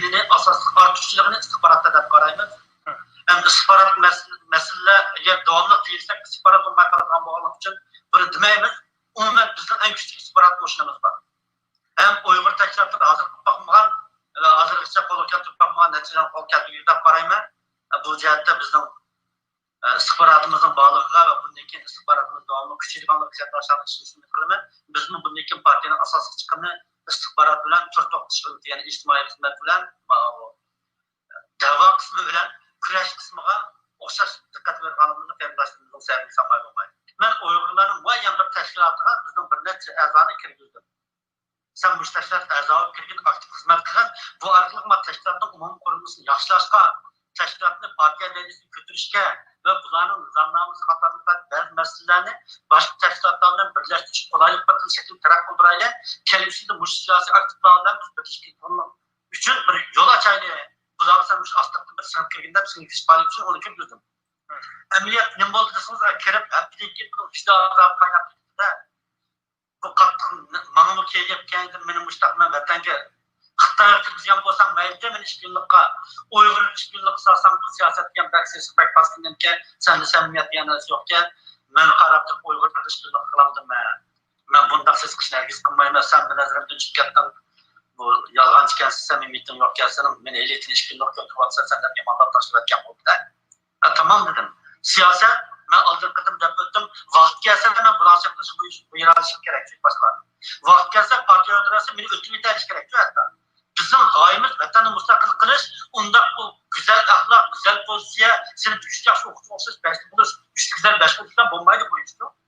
dinini asosli ortuşçuluğunu istihbaratda deb qaraymiz. Hem istihbarat meselelerge davamlı değilsek istihbarat olmay qolgan bo'lgani uchun buni demaymiz. Umuman bizning eng kuchli istihbarat qo'shinimiz bor. Hem Uyg'ur tashkilotida hozir topmagan, hozirgacha qo'lga keltirib topmagan natijalarni qo'lga keltirib deb qarayman. Bu jihatda bizning istihbaratimizning borligiga va bundan keyin istihbaratimiz davomli kuchayganligi hisoblashlarini ishonishni qilaman. Bizni bundan keyin partiyaning asosiy chiqimi istihbarat bilan tur to'qtish ya'ni ijtimoiy xizmat bilan da'vo qismi bilan kurash qismiga o'xshash diqqat berganimizni qarindoshimizning sababini sanmay bo'lmaydi. Men Uyg'urlarning muayyan bir tashkilotiga bizning bir necha a'zoni kirgizdim. Sen bu tashkilot a'zosi kirgin aktiv xizmat qilgan, bu orqali tashkilotning umumiy qurilmasini yaxshilashga, tashkilotni partiya darajasiga ko'tarishga ve bularning nizomnomasi qatorli ba'zi masalalarni boshqa tashkilotlar bilan birlashtirish qulaylik bir shaklda taraf qildirayli. Kelgusida bu siyosiy aktivlar bilan biz birlashishga uchun bir yo'l ochayli. Bular sen şu astıkta bir sınıf kirginde bir sınıf işbali için onu kirgizdim. Emniyet ne oldu desiniz kerep hepsini bunu işte azap kaynattı da bu katkı manımı keyip kendim benim müştakmen vatanga Xitay'a kirgizgen bolsam mayli men işbirlikka Uyghur işbirlik sasam bu siyasetken baksesi bak baskından ki sen de samimiyet yanısı yokken men qarab turib Uyghur işbirlik kılamdım men bundaq siz kişilergiz kılmayma sen ben nazarımdan çıkkattan bu yalğan çıkan samimiyetin yok gelsenin men elitin işbirlik götürüp sen de bir mandat taşıp etken oldu da. Tamam dedim. Siyaset ben aldırkıdım dep öttüm. Vaqt gelse ben münasebetleşip bu iradişim gerekecek başlar. Vaqt gelse partiya ödüresi beni ötümü teriş gerekiyor hatta. Bizim gayemiz vatanı müstakil kılış, onda bu güzel ahlak, güzel pozisiya, senin 3 yaş okutu olsuz, 5 bulur, 3 güzel 5 bulursan bombayla bu işte.